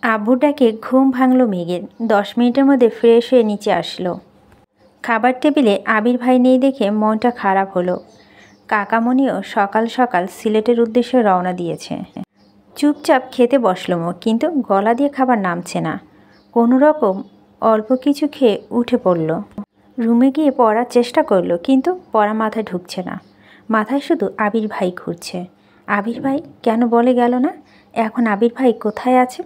আব্বুর ডাকে ঘুম ভাঙল মেঘের। 10 মিনিটের মধ্যে ফ্রেশ হয়ে নিচে আসলো। খাবার টেবিলে আবির ভাই নেই দেখে মনটা খারাপ হলো। কাকামণিও সকাল সকাল সিলেটের উদ্দেশ্যে রওনা দিয়েছে। চুপচাপ খেতে বসলো মো, কিন্তু গলা দিয়ে খাবার নামছে না। কোনো রকম অল্প কিছু খেয়ে উঠে পড়ল। রুমে গিয়ে পড়ার চেষ্টা করলো, কিন্তু পড়া মাথায় ঢুকছে না। মাথায় শুধু আবির ভাই ঘুরছে। আবির ভাই কেন বলে গেল না? এখন আবির ভাই কোথায় আছে,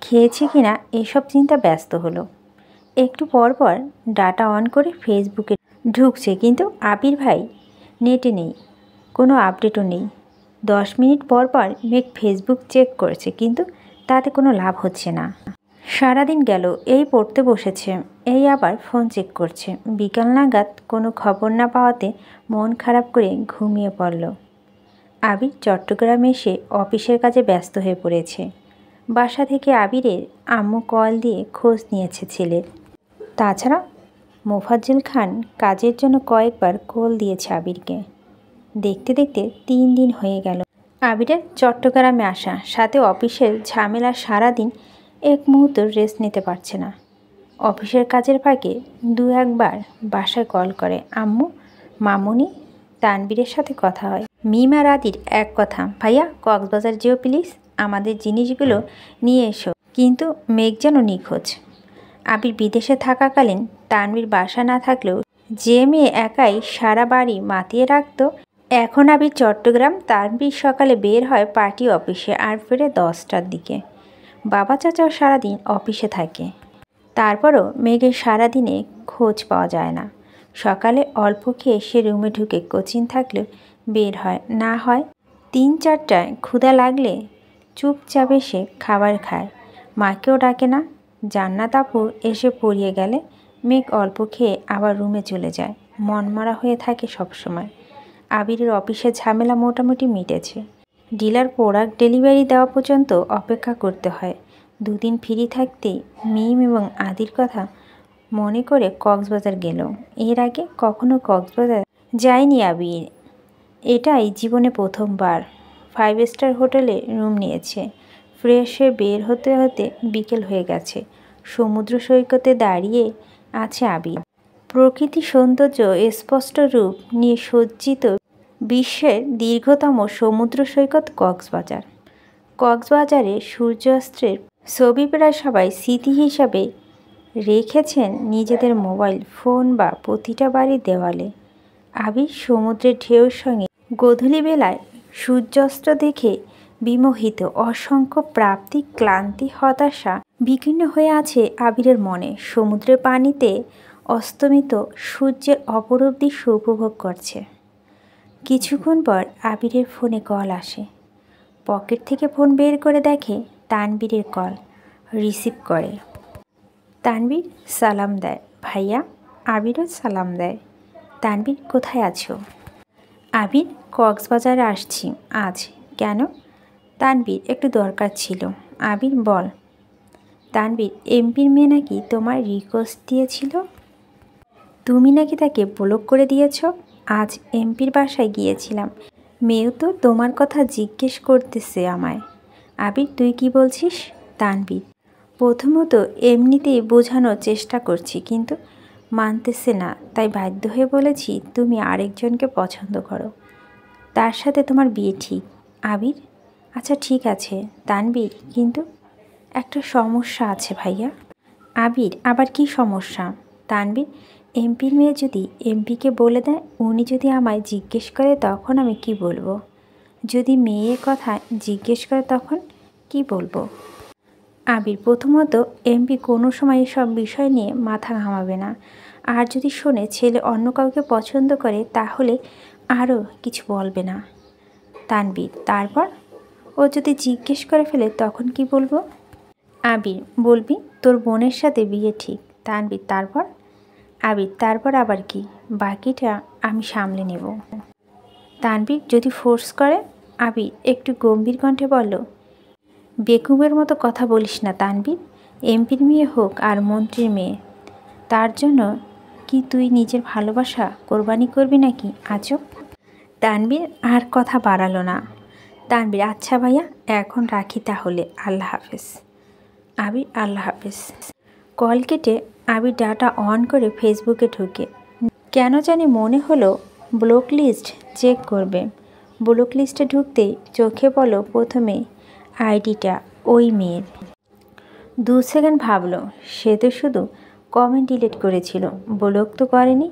খেয়েছে কিনা, এসব চিন্তা ব্যস্ত হলো। একটু পর পর ডাটা অন করে ফেসবুকে ঢুকছে, কিন্তু আবির ভাই নেটে নেই, কোনো আপডেটও নেই। 10 মিনিট পর পর মেঘ ফেসবুক চেক করছে, কিন্তু তাতে কোনো লাভ হচ্ছে না। সারাদিন গেল, এই পড়তে বসেছে, এই আবার ফোন চেক করছে। বিকাল নাগাদ কোনো খবর না পাওয়াতে মন খারাপ করে ঘুমিয়ে পড়ল। আবির চট্টগ্রামে এসে অফিসের কাজে ব্যস্ত হয়ে পড়েছে। বাসা থেকে আবিরের আম্মু কল দিয়ে খোঁজ নিয়েছে ছেলের। তাছাড়া মোফাজ্জল খান কাজের জন্য কয়েকবার কল দিয়েছে আবিরকে। দেখতে দেখতে 3 দিন হয়ে গেল আবিরের চট্টগ্রামে আসা, সাথে অফিসের ঝামেলা। সারাদিন এক মুহূর্ত রেস্ট নিতে পারছে না। অফিসের কাজের ফাঁকে 2-1 বার বাসায় কল করে আম্মু, মামুনি, তানবীরের সাথে কথা হয়। মিম আর আদির এক কথা, ভাইয়া কক্সবাজার যেও প্লিজ, আমাদের জিনিসগুলো নিয়ে এসো। কিন্তু মেঘ যেন নিখোঁজ। আবির বিদেশে থাকাকালীন তানবীর বাসা না থাকলেও যে মেয়ে একাই সারা বাড়ি মাতিয়ে রাখত, এখন আবির চট্টগ্রাম। তানবীর সকালে বের হয় পার্টি অফিসে আর ফেরে 10টার দিকে। বাবা চাচাও সারাদিন অফিসে থাকে। তারপরও মেঘের সারাদিনে খোঁজ পাওয়া যায় না। সকালে অল্প খেয়ে সে রুমে ঢুকে কোচিং থাকলেও বের হয় না, হয় 3-4টায়। ক্ষুধা লাগলে চুপচাপ এসে খাবার খায়, মাকেও ডাকে না। জান্নাত আপু এসে পড়িয়ে গেলে মেঘ অল্প খেয়ে আবার রুমে চলে যায়। মনমরা হয়ে থাকে সবসময়। আবিরের অফিসের ঝামেলা মোটামুটি মিটেছে। ডিলার প্রোডাক্ট ডেলিভারি দেওয়া পর্যন্ত অপেক্ষা করতে হয়। 2 দিন ফ্রি থাকতেই মিম এবং আদির কথা মনে করে কক্সবাজার গেল। এর আগে কখনো কক্সবাজার যায়নি আবির। এটাই জীবনে প্রথমবার। 5 স্টার হোটেলে রুম নিয়েছে। ফ্রেশ হয়ে বের হতে হতে বিকেল হয়ে গেছে। সমুদ্র সৈকতে দাঁড়িয়ে আছে আবির। প্রকৃতির সৌন্দর্য স্পষ্ট রূপ নিয়ে সজ্জিত বিশ্বের দীর্ঘতম সমুদ্র সৈকত কক্সবাজার। কক্সবাজারে সূর্যাস্তের ছবি প্রায় সবাই স্মৃতি হিসাবে রেখেছেন নিজেদের মোবাইল ফোন বা প্রতিটা বাড়ির দেওয়ালে। আবির সমুদ্রের ঢেউর সঙ্গে গোধূলিবেলায় সূর্যাস্ত দেখে বিমোহিত। অসংখ্য প্রাপ্তি, ক্লান্তি, হতাশা বিকীর্ণ হয়ে আছে আবিরের মনে। সমুদ্রের পানিতে অস্তমিত সূর্যের অপরূপ দৃশ্য উপভোগ করছে। কিছুক্ষণ পর আবিরের ফোনে কল আসে। পকেট থেকে ফোন বের করে দেখে তানবীরের কল। রিসিভ করে। তানবীর সালাম দেয়। ভাইয়া। আবিরও সালাম দেয়। তানবীর, কোথায় আছো? আবির, কক্সবাজারে আসছি আজ। কেন? তানবীর, একটু দরকার ছিল। আবির, বল। তানবীর, এমপির মেয়ে নাকি তোমার রিকোয়েস্ট দিয়েছিল, তুমি নাকি তাকে ব্লক করে দিয়েছ। আজ এমপির বাসায় গিয়েছিলাম, মেয়েও তো তোমার কথা জিজ্ঞেস করতেছে আমায়। আবির, তুই কি বলছিস? তানবীর, প্রথমত এমনিতেই বোঝানোর চেষ্টা করছি, কিন্তু মানতেছে না, তাই বাধ্য হয়ে বলেছি তুমি আরেকজনকে পছন্দ করো, তার সাথে তোমার বিয়ে ঠিক। আবির, আচ্ছা ঠিক আছে। তানবীর, কিন্তু একটা সমস্যা আছে ভাইয়া। আবির, আবার কি সমস্যা? তানবীর, এমপির মেয়ে যদি এমপিকে বলে দেয়, উনি যদি আমায় জিজ্ঞেস করে, তখন আমি কি বলবো? যদি মেয়ের কথা জিজ্ঞেস করে, তখন কি বলবো? আবির, প্রথমত এমপি কোনো সময় এসব বিষয় নিয়ে মাথা ঘামাবে না। আর যদি শোনে ছেলে অন্য কাউকে পছন্দ করে, তাহলে আরও কিছু বলবে না। তানবীর, তারপর ও যদি জিজ্ঞেস করে ফেলে, তখন কি বলবো? আবির, বলবি তোর বোনের সাথে বিয়ে ঠিক। তানবীর, তারপর? আবির, তারপর আবার কি? বাকিটা আমি সামলে নেব। তানবীর, যদি ফোর্স করে? আবির একটু গম্ভীর কণ্ঠে বলল, বেকুবের মতো কথা বলিস না তানবীর। এমপির মেয়ে হোক আর মন্ত্রীর মেয়ে, তার জন্য কি তুই নিজের ভালোবাসা কোরবানি করবি নাকি? আজব। তানবীর আর কথা বাড়ালো না। তানবীর, আচ্ছা ভাইয়া, এখন রাখি তাহলে, আল্লাহ হাফেজ। আবির আল্লাহ হাফেজ। কল কেটে আবির ডাটা অন করে ফেসবুকে ঢুকে কেন জানি মনে হলো ব্লক লিস্ট চেক করবে। ব্লক লিস্টে ঢুকতেই চোখে পড়ল প্রথমে আইডিটা ওই মেয়ের। 2 সেকেন্ড ভাবলো সে তো শুধু কমেন্ট ডিলিট করেছিল, ব্লক তো করেনি।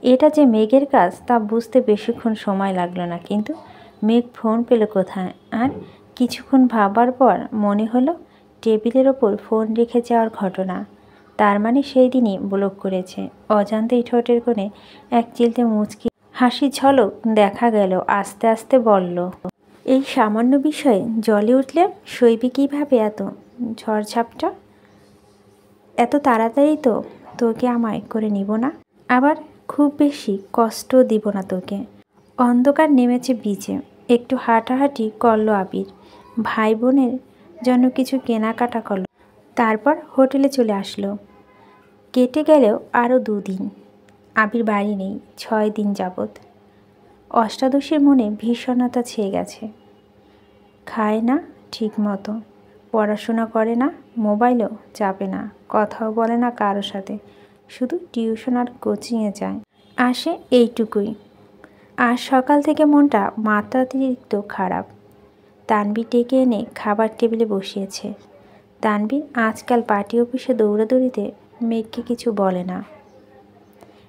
এটা যে মেঘের কাজ তা বুঝতে বেশিক্ষণ সময় লাগলো না, কিন্তু মেঘ ফোন পেল কোথায়? আর কিছুক্ষণ ভাবার পর মনে হলো টেবিলের ওপর ফোন রেখে যাওয়ার ঘটনা। তার মানে সেই দিনই ব্লক করেছে। অজান্তেই ঠোঁটের কোণে এক চিলতে মুচকি হাসির ঝলক দেখা গেল। আস্তে আস্তে বলল, এই সামান্য বিষয়ে জ্বলে উঠলে সইবি কীভাবে এত ঝড়ঝাপটা? এত তাড়াতাড়ি তো তোকে আমায় করে নিব না, আবার খুব বেশি কষ্ট দিব না তোকে। অন্ধকার নেমেছে বিচে। একটু হাঁটাহাঁটি করলো আবির। ভাই বোনের জন্য কিছু কেনাকাটা করলো, তারপর হোটেলে চলে আসলো। কেটে গেলেও আরও 2 দিন আবির বাড়ি নেই। 6 দিন যাবৎ অষ্টাদশীর মনে ভীষণতা ছেয়ে গেছে। খায় না ঠিক মতো, পড়াশোনা করে না, মোবাইলও চাপে না, কথাও বলে না কারো সাথে, শুধু টিউশন আর কোচিংয়ে যায়, আসে এইটুকুই। আজ সকাল থেকে মনটা মাত্রাতিরিক্ত খারাপ। তানবীর ডেকে এনে খাবার টেবিলে বসিয়েছে। তানবীর আজকাল পার্টি অফিসে দৌড়াদৌড়িতে মেঘকে কিছু বলে না।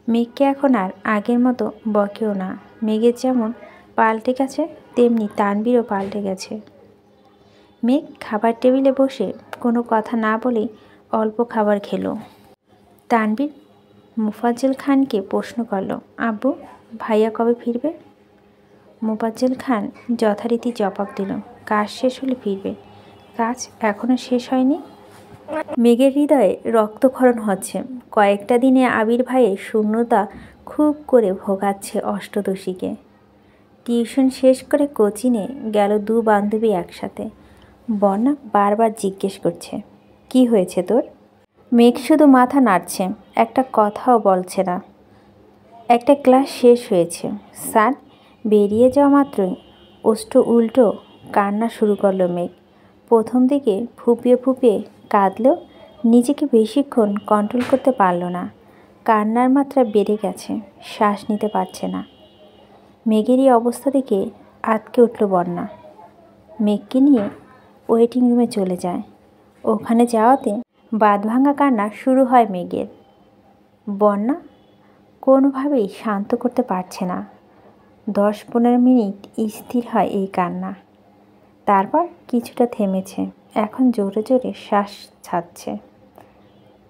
মেঘকে এখন আর আগের মতো বকেও না। মেঘের যেমন পাল্টে গেছে তেমনি তানবীরও পাল্টে গেছে। মেঘ খাবার টেবিলে বসে কোনো কথা না বলেই অল্প খাবার খেলো। তানবীর মুফাজ্জল খানকে প্রশ্ন করল, আব্বু ভাইয়া কবে ফিরবে? মুফাজ্জল খান যথারীতি জবাব দিল, কাজ শেষ হলে ফিরবে। কাজ এখনও শেষ হয়নি। মেঘের হৃদয়ে রক্তক্ষরণ হচ্ছে। কয়েকটা দিনে আবির ভাইয়ের শূন্যতা খুব করে ভোগাচ্ছে অষ্টদশীকে। টিউশন শেষ করে কোচিংয়ে গেল 2 বান্ধবী একসাথে। বন্যা বারবার জিজ্ঞেস করছে, কি হয়েছে তোর? মেঘ শুধু মাথা নাড়ছে, একটা কথাও বলছে না। একটা ক্লাস শেষ হয়েছে, স্যার বেরিয়ে যাওয়া মাত্রই ওষ্ঠ উল্টো কান্না শুরু করলো মেঘ। প্রথম দিকে ফুপিয়ে ফুপিয়ে কাঁদলেও নিজেকে বেশিক্ষণ কন্ট্রোল করতে পারল না। কান্নার মাত্রা বেড়ে গেছে, শ্বাস নিতে পারছে না। মেঘের এই অবস্থা দেখে আঁতকে উঠল বন্যা। মেঘকে নিয়ে ওয়েটিং রুমে চলে যায়। ওখানে যাওয়াতে বাঁধভাঙা কান্না শুরু হয় মেঘের। বন্যা কোনোভাবেই শান্ত করতে পারছে না। 10-15 মিনিট স্থির হয় এই কান্না, তারপর কিছুটা থেমেছে। এখন জোরে জোরে শ্বাস ছাড়ছে।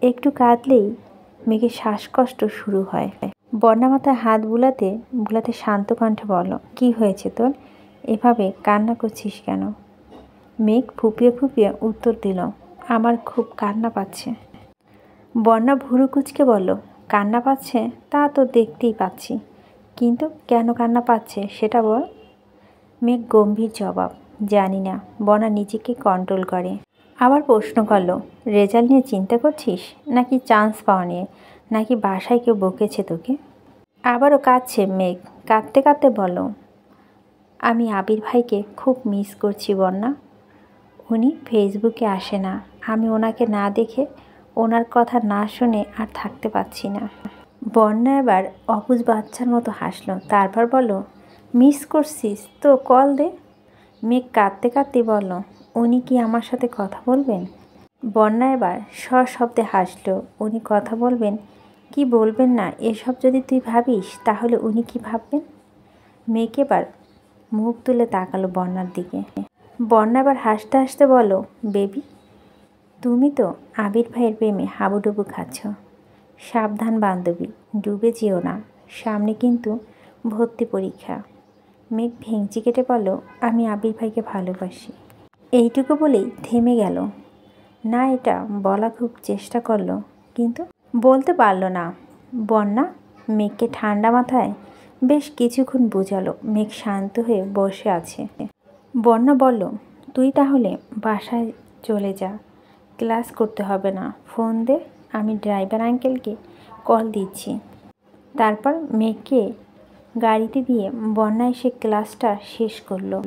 একটু কাঁদলেই মেঘের শ্বাসকষ্ট শুরু হয়। বন্যা মাথায় হাত বুলাতে বুলাতে শান্ত কণ্ঠে বলল, কি হয়েছে তোর? এভাবে কান্না করছিস কেন? মেঘ ফুপিয়ে ফুপিয়ে উত্তর দিল, আমার খুব কান্না পাচ্ছে। বন্যা ভুরু কুঁচকে বলল, কান্না পাচ্ছে তা তো দেখতেই পাচ্ছি, কিন্তু কেন কান্না পাচ্ছে সেটা বল। মেঘ গম্ভীর জবাব, জানি না। বন্যা নিজেকে কন্ট্রোল করে। আবার প্রশ্ন করল, রেজাল্ট নিয়ে চিন্তা করছিস, নাকি চান্স পাওয়া নিয়ে, নাকি বাসায় কেউ বকেছে তোকে? আবারও কাঁদছে মেঘ। কাঁদতে কাঁদতে বলল, আমি আবির ভাইকে খুব মিস করছি বন্যা। উনি ফেসবুকে আসে না, আমি ওনাকে না দেখে ওনার কথা না শুনে আর থাকতে পারছি না। বন্যা এবার অবুঝ বাচ্চার মতো হাসলো, তারপর বলল, মিস করছিস তো কল দে। মেঘ কাঁদতে কাঁদতে বলল, উনি কি আমার সাথে কথা বলবেন? বন্যা এবার সশব্দে হাসলো, উনি কথা বলবেন কি বলবেন না এসব যদি তুই ভাবিস তাহলে উনি কি ভাববেন? মেঘ এবার মুখ তুলে তাকালো বন্যার দিকে। বন্যা এবার হাসতে হাসতে বলল, বেবি তুমি তো আবির ভাইয়ের প্রেমে হাবুডুবু খাচ্ছ। সাবধান বান্ধবী, ডুবে যেও না, সামনে কিন্তু ভর্তি পরীক্ষা। মেঘ ভেঙচি কেটে বলল, আমি আবির ভাইকে ভালোবাসি। এইটুকু বলেই থেমে গেল। না এটা বলা খুব চেষ্টা করলো, কিন্তু বলতে পারল না। বন্যা মেঘকে ঠান্ডা মাথায় বেশ কিছুক্ষণ বোঝালো। মেঘ শান্ত হয়ে বসে আছে। বন্যা বলল, তুই তাহলে বাসায় চলে যা, ক্লাস করতে হবে না, ফোন দে, আমি ড্রাইভার আঙ্কেলকে কল দিচ্ছি। তারপর মেঘকে গাড়িতে দিয়ে বন্যা এসে ক্লাসটা শেষ করলো।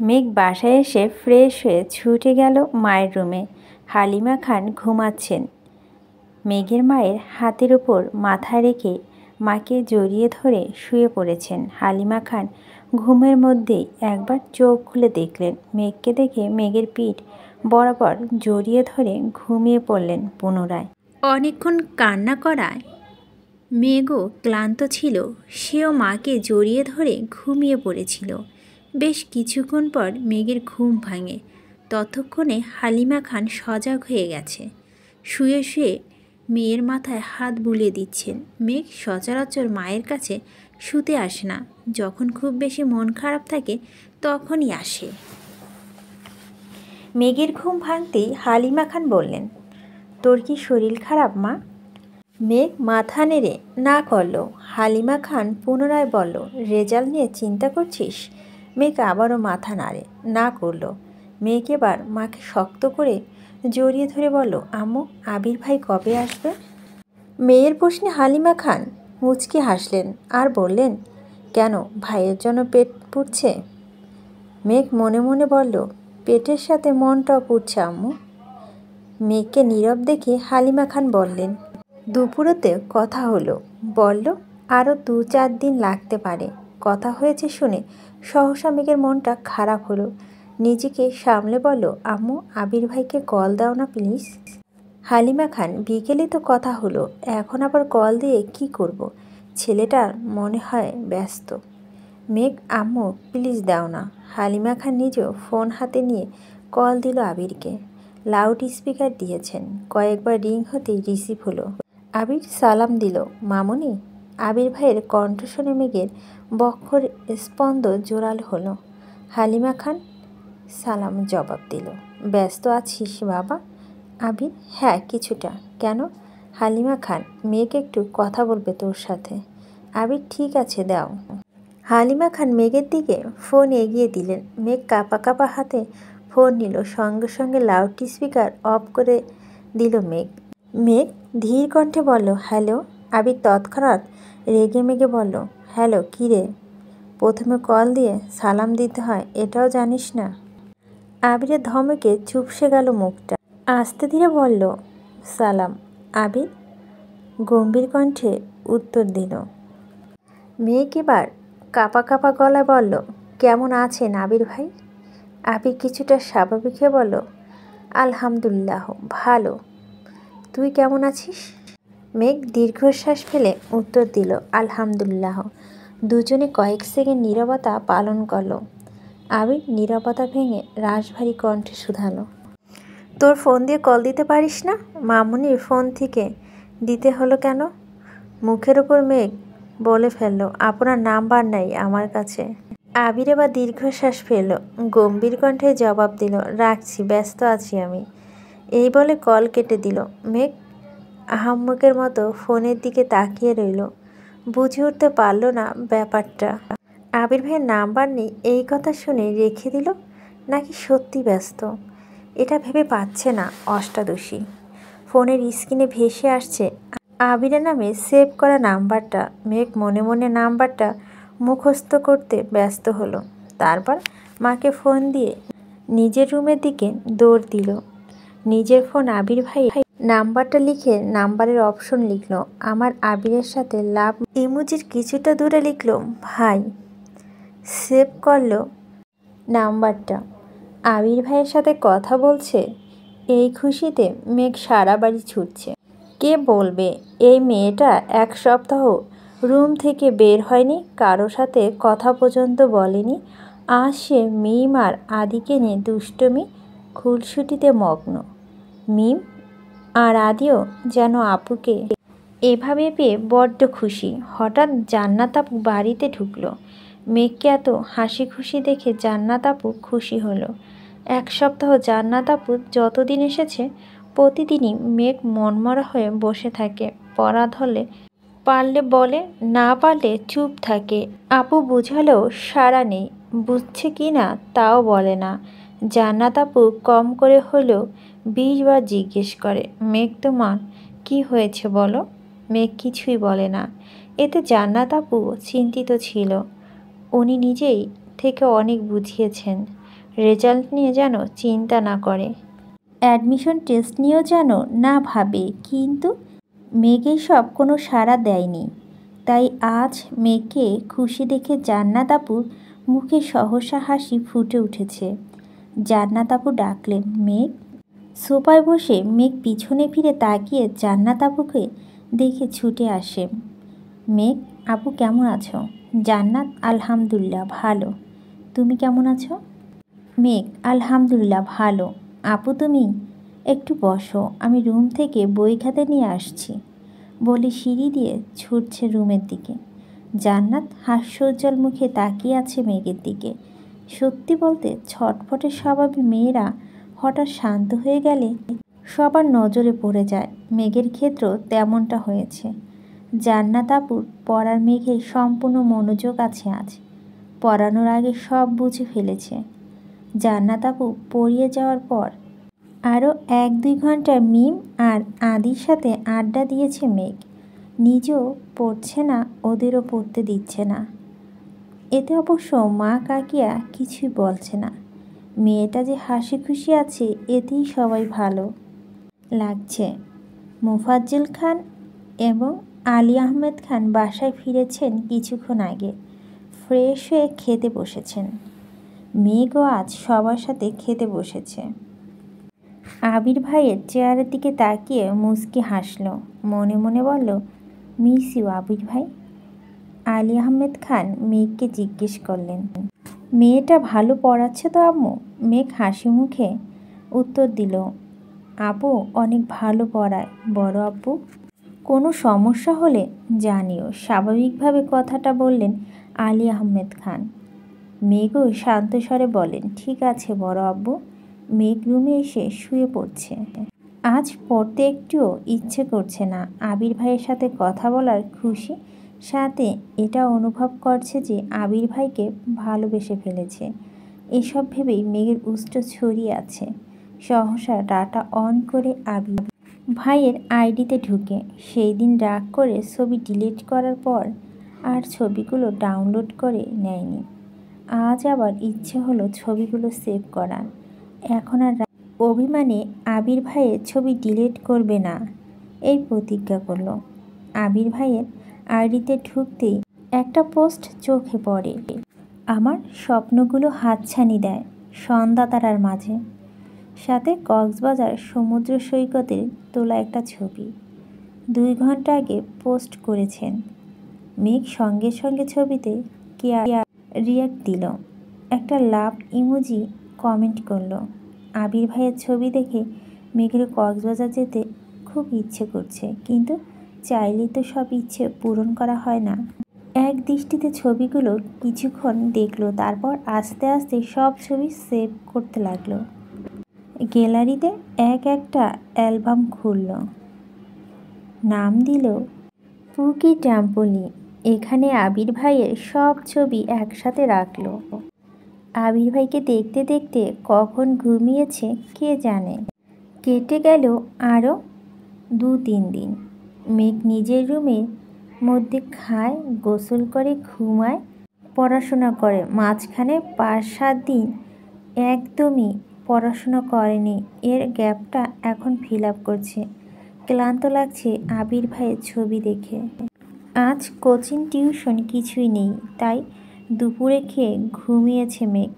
মেঘ বাসায় এসে ফ্রেশ হয়ে ছুটে গেল মায়ের রুমে। হালিমা খান ঘুমাচ্ছেন। মেঘের মায়ের হাতের উপর মাথা রেখে মাকে জড়িয়ে ধরে শুয়ে পড়েছেন। হালিমা খান ঘুমের মধ্যেই একবার চোখ খুলে দেখলেন মেঘকে দেখে মেঘের পিঠ বরাবর জড়িয়ে ধরে ঘুমিয়ে পড়লেন পুনরায়। অনেকক্ষণ কান্না করায় মেঘও ক্লান্ত ছিল, সেও মাকে জড়িয়ে ধরে ঘুমিয়ে পড়েছিল। বেশ কিছুক্ষণ পর মেঘের ঘুম ভাঙে। ততক্ষণে হালিমা খান সজাগ হয়ে গেছে। শুয়ে শুয়ে মেয়ের মাথায় হাত বুলিয়ে দিচ্ছেন। মেঘ সচরাচর মায়ের কাছে শুতে আসে না, যখন খুব বেশি মন খারাপ থাকে তখনই আসে। মেঘের ঘুম ভাঙতেই হালিমা খান বললেন, তোর কি শরীর খারাপ মা? মেঘ মাথা নেড়ে না করল। হালিমা খান পুনরায় বলল, রেজাল্ট নিয়ে চিন্তা করছিস? মেঘ আবারও মাথা নাড়ে না করল। মেঘ এবার মাকে শক্ত করে জড়িয়ে ধরে বলল, আম্মু, আবির ভাই কবে আসবে? মেয়ের প্রশ্নে হালিমা খান মুচকি হাসলেন আর বললেন, কেন, ভাইয়ের জন্য পেট পুড়ছে? মেঘ মনে মনে বলল, পেটের সাথে মনটাও পুড়ছে আম্মু। মেঘকে নীরব দেখে হালিমা খান বললেন, দুপুরেতে কথা হলো, বলল আরও 2-4 দিন লাগতে পারে। কথা হয়েছে শুনে সহসা মেঘের মনটা খারাপ হলো। নিজেকে সামলে বলল, আম্মু, আবির ভাইকে কল দাও না প্লিজ। হালিমা খান, বিকেলে তো কথা হলো, এখন আবার কল দিয়ে কি করব? ছেলেটার মনে হয় ব্যস্ত। মেঘ, আম্মু প্লিজ দাও না। হালিমা খান নিজেও ফোন হাতে নিয়ে কল দিল আবিরকে। লাউড স্পিকার দিয়েছেন। কয়েকবার রিং হতেই রিসিভ হলো। আবির সালাম দিল, মামুনি। আবির ভাইয়ের কণ্ঠ শুনে মেঘের বক্ষর স্পন্দ জোরালো হলো। হালিমা খান সালাম জবাব দিল, ব্যস্ত আছিস বাবা? আবির, হ্যাঁ কিছুটা। কেন? হালিমা খান, মেঘ একটু কথা বলবে তোর সাথে। আবির, ঠিক আছে দাও। হালিমা খান মেঘের দিকে ফোন এগিয়ে দিলেন। মেঘ কাঁপা কাঁপা হাতে ফোন নিল। সঙ্গে সঙ্গে লাউড স্পিকার অফ করে দিল মেঘ। মেঘ ধীর কণ্ঠে বলল, হ্যালো। আবির তৎক্ষণাৎ রেগে মেগে বলল, হ্যালো কী রে? প্রথমে কল দিয়ে সালাম দিতে হয়, এটাও জানিস না? আবিরের ধমকে চুপসে গেল মুখটা। আস্তে ধীরে বলল, সালাম। আবির গম্ভীর কণ্ঠে উত্তর দিল। মেঘ এবার কাঁপা কাঁপা গলায় বলল, কেমন আছেন আবির ভাই? আবির কিছুটা স্বাভাবিক হয়ে বলল, আলহামদুলিল্লাহ ভালো। তুই কেমন আছিস? মেঘ দীর্ঘশ্বাস ফেলে উত্তর দিল, আলহামদুলিল্লাহ। দুজনে কয়েক সেকেন্ড নীরবতা পালন করল। আবির নীরবতা ভেঙে রাশভারী কণ্ঠে শুধালো, তোর ফোন দিয়ে কল দিতে পারিস না? মামুনির ফোন থেকে দিতে হলো কেন? মুখের ওপর মেঘ বলে ফেলল, আপনার নাম্বার নাই আমার কাছে। আবির এবার দীর্ঘশ্বাস ফেলল, গম্ভীর কণ্ঠে জবাব দিল, রাখছি, ব্যস্ত আছি আমি। এই বলে কল কেটে দিল। মেঘ আহাম্মকের মতো ফোনের দিকে তাকিয়ে রইল। বুঝে উঠতে পারল না ব্যাপারটা। আবির ভাইয়ের নাম্বার নেই এই কথা শুনে রেখে দিল, নাকি সত্যি ব্যস্ত? এটা ভেবে পাচ্ছে না অষ্টাদশী। ফোনের স্ক্রিনে ভেসে আসছে আবিরের নামে সেভ করা নাম্বারটা। মেঘ মনে মনে নাম্বারটা মুখস্থ করতে ব্যস্ত হলো। তারপর মাকে ফোন দিয়ে নিজের রুমের দিকে দৌড় দিল। নিজের ফোন আবির ভাই নাম্বারটা লিখে নাম্বারের অপশন লিখল, আমার আবিরের সাথে লাভ ইমোজির কিছুটা দূরে লিখল ভাই। সেভ করলো নাম্বারটা। আবির ভাইয়ের সাথে কথা বলছে, এই খুশিতে মেঘ সারা বাড়ি ছুটছে। কে বলবে এই মেয়েটা 1 সপ্তাহ রুম থেকে বের হয়নি, কারো সাথে কথা পর্যন্ত বলেনি। আজ সে মিম আর আদিকে নিয়ে দুষ্টমি খুলসুটিতে মগ্ন। মিম আর আদিও যেন আপুকে এভাবে পেয়ে বড্ড খুশি। হঠাৎ জান্নাত আপু বাড়িতে ঢুকলো। মেঘকে এত হাসি খুশি দেখে জান্নাত আপু খুশি হলো। 1 সপ্তাহ জান্নাত আপু যতদিন এসেছে প্রতিদিনই মেঘ মনমরা হয়ে বসে থাকে। পড়া ধরলে পারলে বলে, না পারলে চুপ থাকে। আপু বুঝালেও সাড়া নেই, বুঝছে কি না তাও বলে না। জান্নাত আপু কম করে হলেও 20 বার জিজ্ঞেস করে, মেঘ তোমার কি হয়েছে বলো? মেঘ কিছুই বলে না। এতে জান্নাত আপু চিন্তিত ছিল। উনি নিজেই থেকে অনেক বুঝিয়েছেন রেজাল্ট নিয়ে যেন চিন্তা না করে। অ্যাডমিশন টেস্ট নিয়েও যেন না ভাবে, কিন্তু মেঘে সব কোনো সাড়া দেয়নি। তাই আজ মেঘকে খুশি দেখে জান্নাত আপুর মুখে সহসা হাসি ফুটে উঠেছে। জান্নাত আপু ডাকলেন, মেঘ। সোফায় বসে মেঘ পিছনে ফিরে তাকিয়ে জান্নাত আপুকে দেখে ছুটে আসে। মেঘ, আপু কেমন আছো? জান্নাত, আলহামদুলিল্লাহ ভালো। তুমি কেমন আছো? মেঘ, আলহামদুলিল্লাহ ভালো। আপু তুমি একটু বসো, আমি রুম থেকে বই খাতা নিয়ে আসছি বলে সিঁড়ি দিয়ে ছুটছে রুমের দিকে। জান্নাত হাস্যোজ্জ্বল মুখে তাকিয়ে আছে মেঘের দিকে। সত্যি বলতে ছটফটে স্বভাবের মেয়েরা হঠাৎ শান্ত হয়ে গেলে সবার নজরে পড়ে যায়। মেঘের ক্ষেত্রেও তেমনটা হয়েছে। জান্নাত আপুর পড়ার মেঘে সম্পূর্ণ মনোযোগ আছে আজ। পড়ানোর আগে সব বুঝে ফেলেছে। জান্নাত আপু পড়িয়ে যাওয়ার পর আরও 1-2 ঘন্টা মিম আর আদির সাথে আড্ডা দিয়েছে মেঘ। নিজেও পড়ছে না, ওদেরও পড়তে দিচ্ছে না। এতে অবশ্য মা কাকিয়া কিছুই বলছে না। মেয়েটা যে হাসি খুশি আছে এতেই সবাই ভালো লাগছে। মোফাজ্জল খান এবং আলী আহমেদ খান বাসায় ফিরেছেন কিছুক্ষণ আগে। ফ্রেশ হয়ে খেতে বসেছেন। মেঘও আজ সবার সাথে খেতে বসেছে। আবির ভাইয়ের চেহারার দিকে তাকিয়ে মুচকি হাসল। মনে মনে বলল, মিস ইউ আবির ভাই। আলী আহমেদ খান মেঘকে জিজ্ঞেস করলেন, মেয়েটা ভালো পড়াচ্ছে তো আম্মু? মেঘ হাসি মুখে উত্তর দিল, আপু অনেক ভালো পড়ায় বড় আপু। কোনো সমস্যা হলে জানিও, স্বাভাবিকভাবে কথাটা বললেন আলী আহমেদ খান। মেঘও শান্ত স্বরে বলেন, ঠিক আছে বড় আব্বু। মেঘ রুমে এসে শুয়ে পড়ছে। আজ পড়তে একটুও ইচ্ছে করছে না। আবির ভাইয়ের সাথে কথা বলার খুশি সাথে এটা অনুভব করছে যে আবির ভাইকে ভালোবেসে ফেলেছে। এসব ভেবেই মেঘের উষ্ঠ ছড়িয়ে আছে। সহসা ডাটা অন করে আবির ভাইয়ের আইডিতে ঢুকে সেই দিন রাগ করে ছবি ডিলিট করার পর আর ছবিগুলো ডাউনলোড করে নেয়নি। আজ আবার ইচ্ছে হলো ছবিগুলো সেভ করার। এখন আর অভিমানে আবির ভাইয়ের ছবি ডিলিট করবে না, এই প্রতিজ্ঞা করল। আবির ভাইয়ের আইডিতে ঢুকতেই একটা পোস্ট চোখে পড়ে। আমার স্বপ্নগুলো হাতছানি দেয় সন্ধ্যা তারার মাঝে। সাথে কক্সবাজার সমুদ্র সৈকতের তোলা একটা ছবি। 2 ঘন্টা আগে পোস্ট করেছেন। মেঘ সঙ্গে সঙ্গে ছবিতে রিয়াক্ট দিল। একটা লাভ ইমোজি কমেন্ট করলো। আবির ভাইয়ের ছবি দেখে মেঘের কক্সবাজার যেতে খুব ইচ্ছে করছে, কিন্তু চাইলেই তো সব ইচ্ছে পূরণ করা হয় না। এক দৃষ্টিতে ছবিগুলো কিছুক্ষণ দেখলো, তারপর আস্তে আস্তে সব ছবি সেভ করতে লাগলো। গ্যালারিতে একটা অ্যালবাম খুলল। নাম দিল পুকি ট্যাম্পোলি। এখানে আবির ভাইয়ের সব ছবি একসাথে রাখলো। আবির ভাইকে দেখতে দেখতে কখন ঘুমিয়েছে কে জানে। কেটে গেল আরও 2-3 দিন। মেঘ নিজের রুমের মধ্যে খায়, গোসল করে, ঘুমায়, পড়াশোনা করে। মাঝখানে 5-7 দিন একদমই পড়াশোনা করেনি। এর গ্যাপটা এখন ফিল আপ করছে। ক্লান্ত লাগছে আবির ভাইয়ের ছবি দেখে। আজ কোচিং টিউশন কিছুই নেই, তাই দুপুরে খেয়ে ঘুমিয়েছে মেঘ।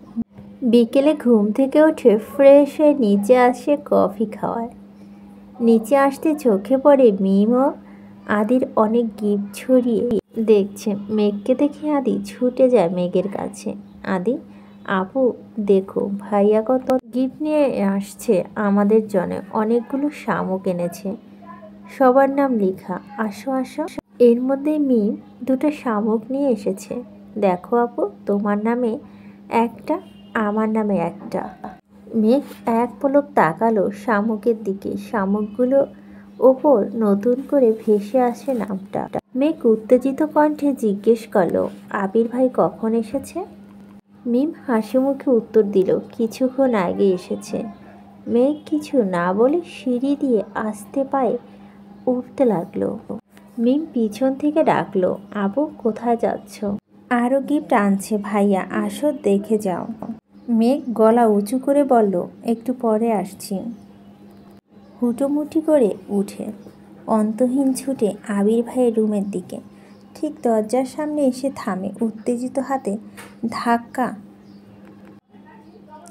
বিকেলে ঘুম থেকে উঠে ফ্রেশ হয়ে নিচে আসে কফি খাওয়ায়। নিচে আসতে চোখে পড়ে মিম ও আদির অনেক গিফট ছড়িয়ে দেখছে। মেঘকে দেখে আদি ছুটে যায় মেঘের কাছে। আদি, আপু দেখো ভাইয়া কত গিফট নিয়ে আসছে আমাদের জন্য। অনেকগুলো শামুক এনেছে, সবার নাম লেখা। আসো আসো। এর মধ্যে মিম 2টা শামুক নিয়ে এসেছে। দেখো আপু, তোমার নামে একটা, আমার নামে একটা। মেঘ এক পলক তাকালো শামুকের দিকে। শামুকগুলো ওপর নতুন করে ভেসে আসে নামটা। মেঘ উত্তেজিত কণ্ঠে জিজ্ঞেস করলো, আবির ভাই কখন এসেছে? মিম হাসি মুখে উত্তর দিল, কিছুক্ষণ আগে এসেছে। মেঘ কিছু না বলে সিঁড়ি দিয়ে আস্তে পায়ে উঠতে লাগলো। মিম পিছন থেকে ডাকলো, আপু কোথায় যাচ্ছ? আরও গিফট আনছে ভাইয়া, আসো দেখে যাও। মেঘ গলা উঁচু করে বলল, একটু পরে আসছি। হুটোমুটি করে উঠে অন্তহীন ছুটে আবির ভাইয়ের রুমের দিকে। ঠিক দরজার সামনে এসে থামে। উত্তেজিত হাতে ধাক্কা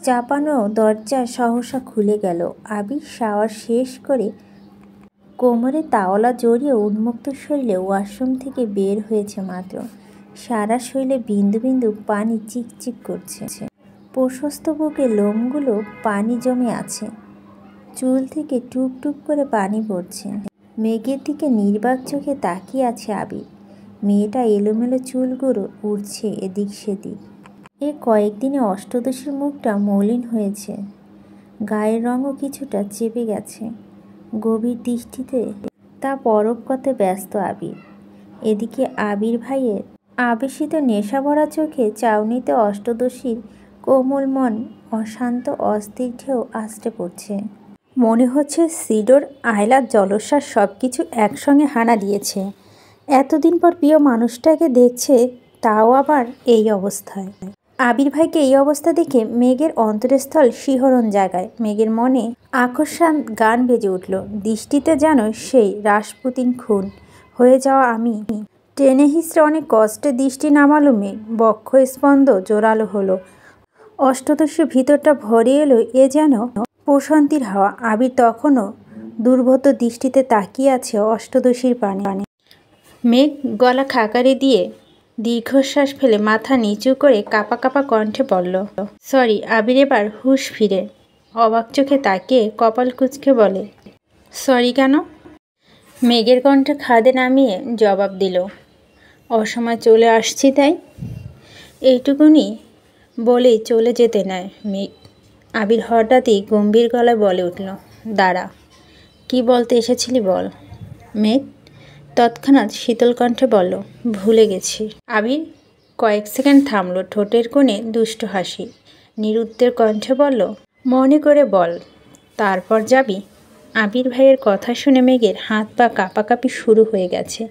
চাপানো দরজা সহসা খুলে গেল। আবির শাওয়ার শেষ করে কোমরে তাওয়ালা জড়িয়ে উন্মুক্ত শরীরে ওয়াশরুম থেকে বের হয়েছে মাত্র। সারা শরীরে বিন্দু বিন্দু পানি চিকচিক করছে। প্রশস্ত বুকে লোমগুলো পানি জমে আছে। চুল থেকে টুপ টুপ করে পানি পড়ছে। মেঘের দিকে নির্বাক চোখে তাকিয়ে আছে আবির। মেয়েটা এলোমেলো চুলগুলো উড়ছে এদিক সেদিক। এ কয়েকদিনে অষ্টদশীর মুখটা মলিন হয়েছে। গায়ের রঙও কিছুটা চেপে গেছে। গভীর দৃষ্টিতে তা পরখ করতে ব্যস্ত আবির। এদিকে আবির ভাইয়ের আবেশিত নেশা ভরা চোখে চাউনিতে অষ্টদশীর কোমল মন অশান্ত অস্থির ঢেউ আছড়ে পড়ছে। মনে হচ্ছে সিডোর আয়লার জলস্বাস সব কিছু একসঙ্গে হানা দিয়েছে। এতদিন পর প্রিয় মানুষটাকে দেখছে, তাও আবার এই অবস্থায়। আবির ভাইকে এই অবস্থা দেখে মেঘের অন্তরস্থল শিহরণ জাগায়। মেঘের মনে আকস্মাৎ গান বেজে উঠল। দৃষ্টিতে যেন সেই রাসপুতিন খুন হয়ে যাওয়া আমি। টেনে হিঁচড়ে অনেক কষ্টে দৃষ্টি নামালো মেঘ। বক্ষ স্পন্দ জোরালো হলো। অষ্টদশীর ভিতরটা ভরে এলো এ যেন প্রশান্তির হাওয়া। আবির তখনও দুর্বোধ্য দৃষ্টিতে তাকিয়ে আছে অষ্টদশীর পানে। মেঘ গলা খাকারি দিয়ে দীর্ঘশ্বাস ফেলে মাথা নিচু করে কাঁপা কাঁপা কণ্ঠে বলল, সরি। আবির এবার হুঁশ ফিরে অবাক চোখে তাকিয়ে কপাল কুঁচকে বলে, সরি কেন? মেঘের কণ্ঠে খাদে নামিয়ে জবাব দিল, অসময় চলে আসছি তাই। এইটুকুনি বলেই চলে যেতে নেয় মেঘ। আবির হঠাৎই গম্ভীর গলায় বলে উঠল, দাঁড়া, কি বলতে এসেছিলি বল। মেঘ তৎক্ষণাৎ শীতল কণ্ঠে বলল, ভুলে গেছি। আবির কয়েক সেকেন্ড থামল। ঠোঁটের কোণে দুষ্ট হাসি। নিরুত্তর কণ্ঠে বলল, মনে করে বল, তারপর যাবি। আবির ভাইয়ের কথা শুনে মেঘের হাত পা কাঁপাকাঁপি শুরু হয়ে গেছে।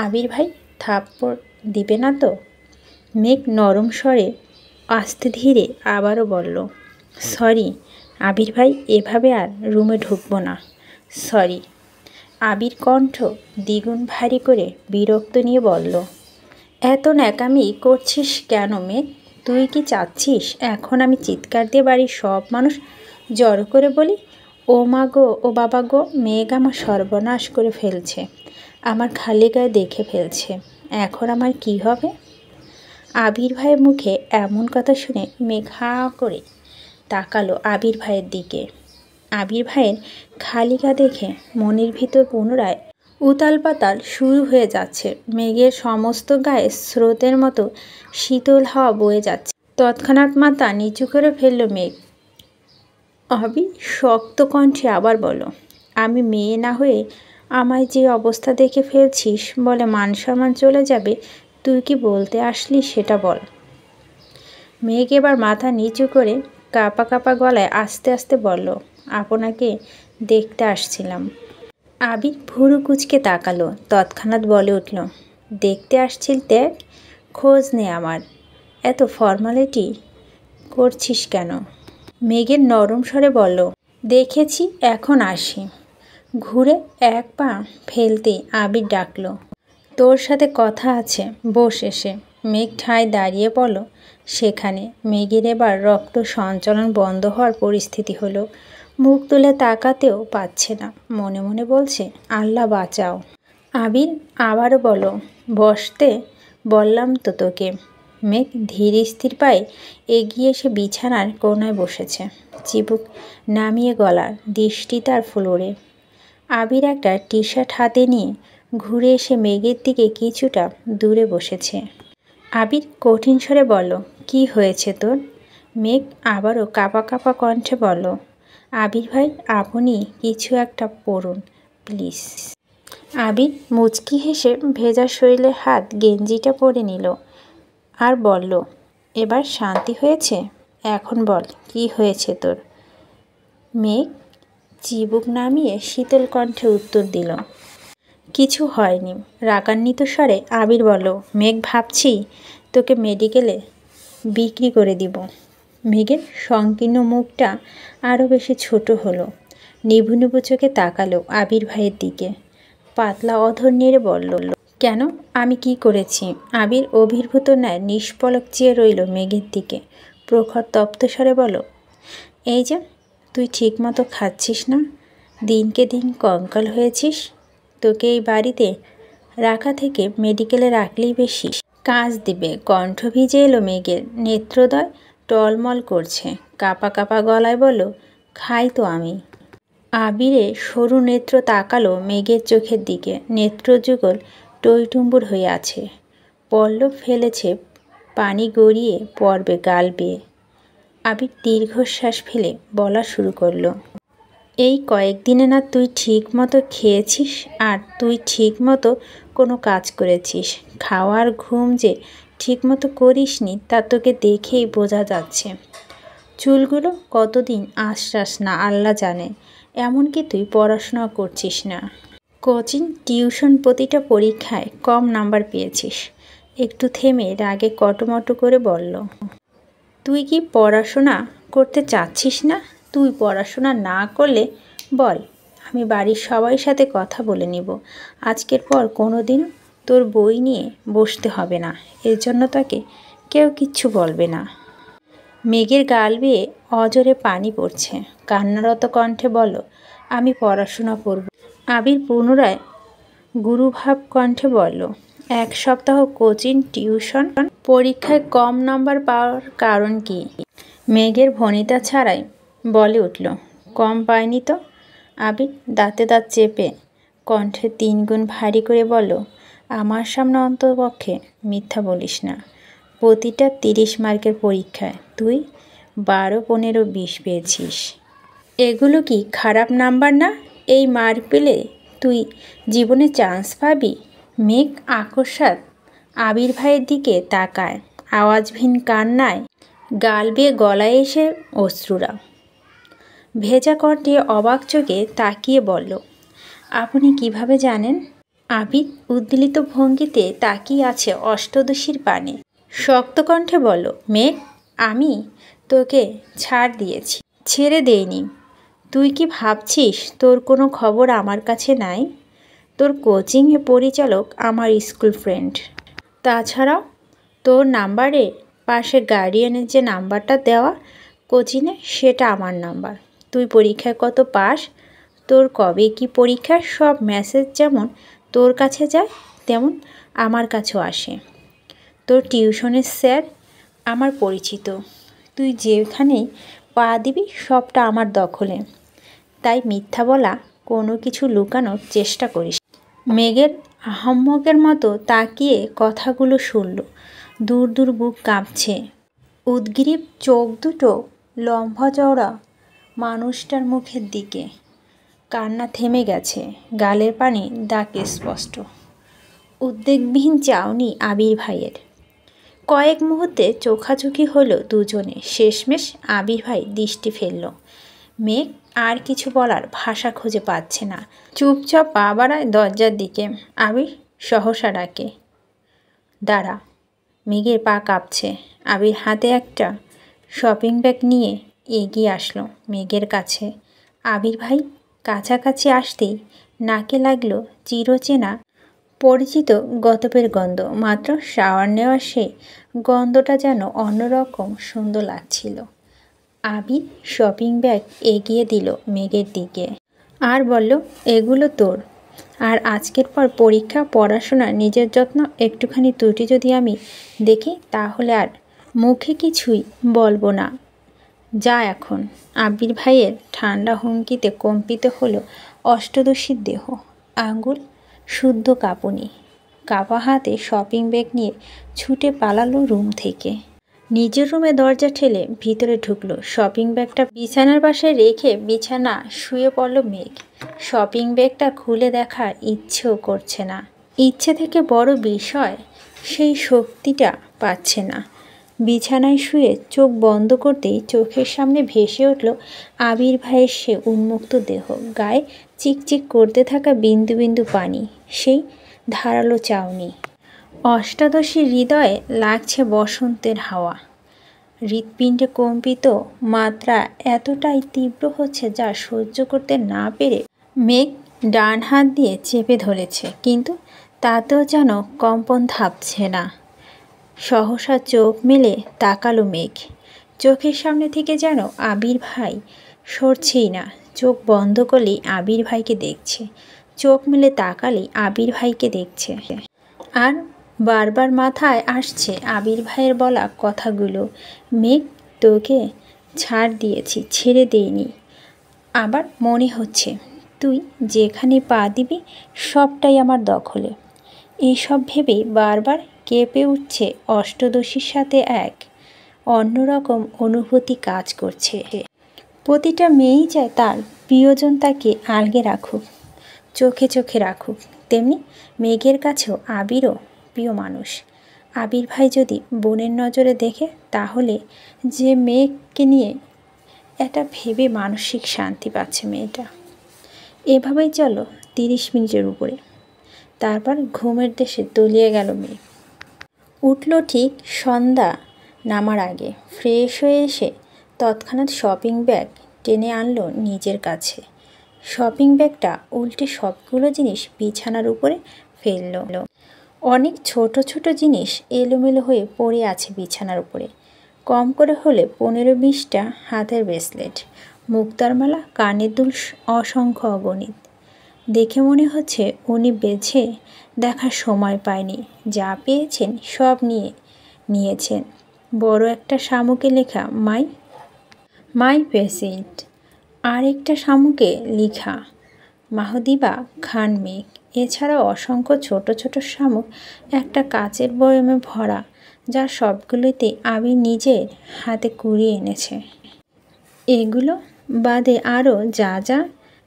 আবির ভাই থাপ্পড় দিবে না তো? মেঘ নরম স্বরে আস্তে ধীরে আবারও বলল, সরি আবির ভাই, এভাবে আর রুমে ঢুকবো না, সরি। আবির কণ্ঠ দ্বিগুণ ভারী করে বিরক্ত নিয়ে বলল, এত ন্যাকামি করছিস কেন মেঘ? তুই কি চাচ্ছিস এখন আমি চিৎকার দিয়ে বাড়ির সব মানুষ জড়ো করে বলি, ও মা গো, ও বাবা গো, মেঘ আমার সর্বনাশ করে ফেলছে, আমার খালি গায়ে দেখে ফেলছে, এখন আমার কি হবে? আবির ভাইয়ের মুখে এমন কথা শুনে মেঘ হাঁ করে তাকালো আবির ভাইয়ের দিকে। আবির ভাইয়ের খালি গা দেখে মনের ভিতর পুনরায় উতাল পাতাল শুরু হয়ে যাচ্ছে। মেঘের সমস্ত গায়ে স্রোতের মতো শীতল হাওয়া বয়ে যাচ্ছে। তৎক্ষণাৎ মাথা নিচু করে ফেলল মেঘ। আবির শক্ত কণ্ঠে আবার বলো, আমি মেয়ে না হয়ে আমায় যে অবস্থা দেখে ফেলছিস বলে মান সম্মান চলে যাবে, তুই কি বলতে আসলি সেটা বল। মেঘ এবার মাথা নিচু করে কাঁপা কাঁপা গলায় আস্তে আস্তে বলল, আপনাকে দেখতে আসছিলাম। আবির ভুরু কুঁচকে তাকালো। তৎক্ষণাৎ বলে উঠল, দেখতে আসছিল দেখ, খোঁজ নে আমার, এত ফর্মালিটি করছিস কেন? মেঘের নরম স্বরে বলল, দেখেছি, এখন আসি। ঘুরে এক পা ফেলতেই আবির ডাকল, তোর সাথে কথা আছে, বস এসে। মেঘ ঠায় দাঁড়িয়ে পড়ল সেখানে। মেঘের এবার রক্ত সঞ্চালন বন্ধ হওয়ার পরিস্থিতি হলো। মুখ তুলে তাকাতেও পাচ্ছে না। মনে মনে বলছে, আল্লাহ বাঁচাও। আবির আবারও বলো, বসতে বললাম তো তোকে। মেঘ ধীর স্থির পায়ে এগিয়ে এসে বিছানার কোনায় বসেছে। চিবুক নামিয়ে গলার দৃষ্টি তার ফ্লোরে। আবির একটা টি শার্ট হাতে নিয়ে ঘুরে এসে মেঘের দিকে কিছুটা দূরে বসেছে। আবির কঠিন স্বরে বলল, কি হয়েছে তোর? মেঘ আবারও কাঁপা কাঁপা কণ্ঠে বলল, আবির ভাই, আপনি কিছু একটা পড়ুন প্লিজ। আবির মুচকি হেসে ভেজা শরীরে হাত গেঞ্জিটা পরে নিল আর বলল, এবার শান্তি হয়েছে? এখন বল, কি হয়েছে তোর? মেঘ চিবুক নামিয়ে শীতল কণ্ঠে উত্তর দিল, কিছু হয়নি। রাগান্বিত স্বরে আবির বলল, মেঘ, ভাবছি তোকে মেডিকেলে বিক্রি করে দিব। মেঘের সংকীর্ণ মুখটা আরও বেশি ছোট হলো। নিভু নিভু চোখে তাকালো আবির ভাইয়ের দিকে। পাতলা অধর নেড়ে বলল, কেন, আমি কি করেছি? আবির অভিভূত ন্যায় নিষ্পলক চেয়ে রইল মেঘের দিকে। প্রখর তপ্তস্বরে বলো, এই যে তুই ঠিকমতো খাচ্ছিস না, দিনকে দিন কঙ্কাল হয়েছিস। তোকে এই বাড়িতে রাখা থেকে মেডিকেলে রাখলেই বেশি কাজ দিবে। কণ্ঠ ভিজে এলো মেঘের, নেত্রোদয় টলমল করছে। কাপা কাপা গলায় বলল, খাই তো আমি। আবিরে সরু নেত্র তাকালো মেঘের চোখের দিকে। নেত্রযুগল টইটুম্বুর হয়ে আছে। পল্লব ফেলেছে পানি গড়িয়ে পড়বে গাল বেয়ে। আবির দীর্ঘশ্বাস ফেলে বলা শুরু করলো, এই কয়েকদিনে না তুই ঠিক মতো খেয়েছিস, আর তুই ঠিক মতো কোনো কাজ করেছিস। খাওয়ার ঘুম যে ঠিক মতো করিসনি তা তোকে দেখেই বোঝা যাচ্ছে। চুলগুলো কতদিন আশ্বাস না আল্লাহ জানে। এমনকি তুই পড়াশোনা করছিস না, কোচিং টিউশন প্রতিটা পরীক্ষায় কম নাম্বার পেয়েছিস। একটু থেমে রাগে কটমটো করে বলল, তুই কি পড়াশোনা করতে চাচ্ছিস না? তুই পড়াশোনা না করলে বল, আমি বাড়ির সবার সাথে কথা বলে নিব। আজকের পর কোনো দিনও তোর বই নিয়ে বসতে হবে না। এর জন্য তাকে কেউ কিচ্ছু বলবে না। মেঘের গাল বেয়ে অজরে পানি পড়ছে। কান্নারত কণ্ঠে বলল, আমি পড়াশোনা করব। আবির পুনরায় গুরুভাব কণ্ঠে বলল, 1 সপ্তাহ কোচিং টিউশন, পরীক্ষায় কম নাম্বার পাওয়ার কারণ কি? মেঘের ভনিতা ছাড়াই বলে উঠল, কম পায়নি তো। আবির দাঁতে দাঁত চেপে কণ্ঠে 3 গুণ ভারী করে বলল, আমার সামনে অন্তপক্ষে মিথ্যা বলিস না। প্রতিটা 30 মার্কের পরীক্ষায় তুই 12, 15, 20 পেয়েছিস। এগুলো কি খারাপ নাম্বার না? এই মার পেলে তুই জীবনে চান্স পাবি? মেঘ আকস্মাৎ আবির ভাইয়ের দিকে তাকায়। আওয়াজহীন কান্নায় গাল বেয়ে গলায় এসে অশ্রুরা। ভেজা কণ্ঠে অবাক চোখে তাকিয়ে বলল, আপনি কিভাবে জানেন? আবির উদ্বেলিত ভঙ্গিতে তাকিয়ে আছে অষ্টদশীর পানে। শক্ত কণ্ঠে বলল, মেঘ, আমি তোকে ছাড় দিয়েছি, ছেড়ে দেইনি। তুই কি ভাবছিস তোর কোনো খবর আমার কাছে নাই? তোর কোচিংয়ে পরিচালক আমার স্কুল ফ্রেন্ড। তাছাড়াও তোর নাম্বারে পাশে গার্ডিয়ানের যে নাম্বারটা দেওয়া কোচিংয়ে, সেটা আমার নাম্বার। তুই পরীক্ষায় কত পাস, তোর কবে কি পরীক্ষা, সব মেসেজ যেমন তোর কাছে যায় তেমন আমার কাছেও আসে। তোর টিউশনের স্যার আমার পরিচিত। তুই যেখানেই পা দিবি সবটা আমার দখলে। তাই মিথ্যা বলা, কোনো কিছু লুকানোর চেষ্টা করিস। মেঘের আহাম্মকের মতো তাকিয়ে কথাগুলো শুনল। দূর দূর বুক কাঁপছে। উদ্গ্রীব চোখ দুটো লম্বা চওড়া মানুষটার মুখের দিকে। কান্না থেমে গেছে, গালের পানি দাগ স্পষ্ট। উদ্বেগবিহীন চাউনি আবির ভাইয়ের। কয়েক মুহূর্তে চোখাচোখি হলো দুজনে। শেষমেশ আবির ভাই দৃষ্টি ফেলল। মেঘ আর কিছু বলার ভাষা খুঁজে পাচ্ছে না। চুপচাপ পা বাড়ায় দরজার দিকে। আবির সহসা ডাকে, দাঁড়া। মেঘের পা কাঁপছে। আবির হাতে একটা শপিং ব্যাগ নিয়ে এগিয়ে আসলো মেঘের কাছে। আবির ভাই কাছাকাছি আসতেই নাকে লাগলো চিরচেনা পরিচিত গতপের গন্ধ। মাত্র শাওয়ার নেওয়া সেই গন্ধটা যেন অন্যরকম সুন্দর লাগছিল। আবির শপিং ব্যাগ এগিয়ে দিল মেঘের দিকে আর বলল, এগুলো তোর। আর আজকের পর পরীক্ষা, পড়াশোনা, নিজের যত্ন, একটুখানি ত্রুটি যদি আমি দেখি তাহলে আর মুখে কিছুই বলবো না। যা এখন। আবির ভাইয়ের ঠান্ডা হুমকিতে কম্পিত হলো অষ্টদশীর দেহ। আঙ্গুল শুদ্ধ কাঁপুনি। কাপা হাতে শপিং ব্যাগ নিয়ে ছুটে পালালো রুম থেকে। নিজের রুমে দরজা ঠেলে ভিতরে ঢুকলো। শপিং ব্যাগটা বিছানার পাশে রেখে বিছানা শুয়ে পড়ল মেঘ। শপিং ব্যাগটা খুলে দেখার ইচ্ছেও করছে না। ইচ্ছে থেকে বড় বিষয়, সেই শক্তিটা পাচ্ছে না। বিছানায় শুয়ে চোখ বন্ধ করতেই চোখের সামনে ভেসে উঠল আবির ভাইয়ের সে উন্মুক্ত দেহ। গায়ে চিকচিক করতে থাকা বিন্দু বিন্দু পানি, সেই ধারালো চাউনি। অষ্টাদশীর হৃদয়ে লাগছে বসন্তের হাওয়া। হৃৎপিণ্ডে কম্পিত মাত্রা এতটাই তীব্র হচ্ছে যা সহ্য করতে না পেরে মেঘ ডান হাত দিয়ে চেপে ধরেছে, কিন্তু তাতেও যেন কম্পন থামছে না। সহসা চোখ মেলে তাকালো মেঘ। চোখের সামনে থেকে যেন আবির ভাই সরছেই না। চোখ বন্ধ করলেই আবির ভাইকে দেখছে, চোখ মেলে তাকালেই আবির ভাইকে দেখছে। আর বারবার মাথায় আসছে আবির ভাইয়ের বলা কথাগুলো, মেঘ তোকে ছাড় দিয়েছি, ছেড়ে দেইনি। আবার মনে হচ্ছে তুই যেখানে পা দিবি সবটাই আমার দখলে। এইসব ভেবেই বারবার কেঁপে উঠছে অষ্টদশীর সাথে এক অন্যরকম অনুভূতি কাজ করছে। প্রতিটা মেয়েই চায় তার প্রিয়জন তাকে আলগে রাখুক, চোখে চোখে রাখুক। তেমনি মেঘের কাছেও আবিরও প্রিয় মানুষ। আবির ভাই যদি বোনের নজরে দেখে তাহলে যে মেঘকে নিয়ে এটা ভেবে মানসিক শান্তি পাচ্ছে মেয়েটা। এভাবেই চলো 30 মিনিটের উপরে। তারপর ঘুমের দেশে তলিয়ে গেল মেঘ। উঠল ঠিক সন্ধ্যা নামার আগে। ফ্রেশ হয়ে এসে তৎক্ষণাৎ শপিং ব্যাগ টেনে আনলো নিজের কাছে। শপিং ব্যাগটা উল্টে সবগুলো জিনিস বিছানার উপরে ফেললো। অনেক ছোট ছোট জিনিস এলোমেলো হয়ে পড়ে আছে বিছানার উপরে। কম করে হলে 15-20টা হাতের ব্রেসলেট, মুক্তার মালা, কানের দুল অসংখ্য অগণিত। দেখে মনে হচ্ছে উনি বেছে দেখার সময় পায়নি, যা পেয়েছেন সব নিয়েছেন। বড় একটা শামুকে লেখা মাই পেশেন্ট, আর একটা শামুকে লেখা মাহদিবা খান মেঘ। এছাড়াও অসংখ্য ছোট ছোট শামুক একটা কাচের বয়মে ভরা, যার সবগুলোতে আবির নিজের হাতে কুড়িয়ে এনেছে। এগুলো বাদে আরও যা যা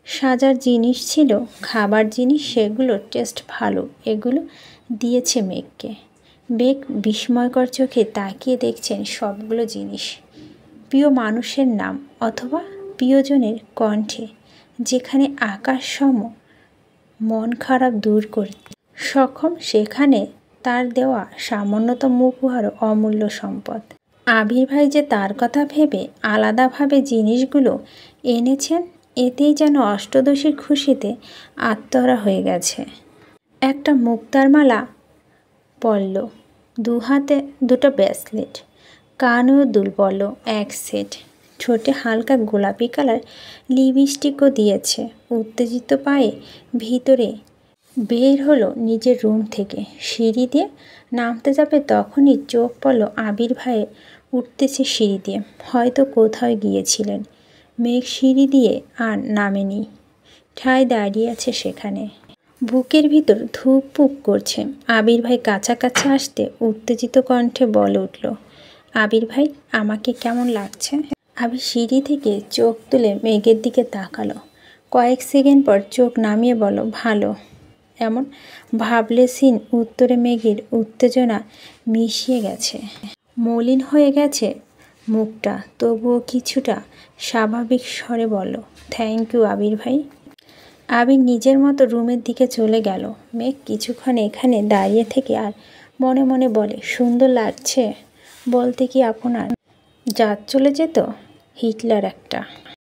সাজার জিনিস ছিল, খাবার জিনিস, সেগুলোর টেস্ট ভালো, এগুলো দিয়েছে মেঘকে। মেঘ বিস্ময়কর চোখে তাকিয়ে দেখছেন সবগুলো জিনিস। প্রিয় মানুষের নাম অথবা প্রিয়জনের কণ্ঠে, যেখানে আকাশ সম মন খারাপ দূর করতে সক্ষম, সেখানে তার দেওয়া সামান্যতম উপহারও অমূল্য সম্পদ। আবির ভাই যে তার কথা ভেবে আলাদাভাবে জিনিসগুলো এনেছেন, এতেই যেন অষ্টদশীর খুশিতে আত্মহারা হয়ে গেছে। একটা মুক্তার মালা পরল, 2 হাতে 2টো ব্রেসলেট, কানেও দুল পরল 1 সেট, ঠোঁটে হালকা গোলাপি কালার লিপস্টিকও দিয়েছে। উত্তেজিত পায়ে ভিতরে বের হলো নিজের রুম থেকে। সিঁড়ি দিয়ে নামতে যাবে তখনই চোখ পড়ল আবির ভাইয়ের উঠতেছে সিঁড়ি দিয়ে। হয়তো কোথাও গিয়েছিলেন। মেঘ সিঁড়ি দিয়ে আর নামেনি, ঠায় দাঁড়িয়ে আছে সেখানে। বুকের ভিতর ধুকপুক করছে। আবির ভাই কাছাকাছি আসতে উত্তেজিত কণ্ঠে বলে উঠল, আবির ভাই আমাকে কেমন লাগছে? আবির সিঁড়ি থেকে চোখ তুলে মেঘের দিকে তাকালো। কয়েক সেকেন্ড পর চোখ নামিয়ে বলল, ভালো। এমন ভাবলেশীন উত্তরে মেঘের উত্তেজনা মিশিয়ে গেছে, মলিন হয়ে গেছে মুখটা। তবুও কিছুটা স্বাভাবিক স্বরে বলল, থ্যাংক ইউ আবির ভাই। আবির নিজের মতো রুমের দিকে চলে গেল। মেঘ কিছুক্ষণ এখানে দাঁড়িয়ে থেকে আর মনে মনে বলে, সুন্দর লাগছে বলতে কি আপনার জাত চলে যেত? হিটলার একটা।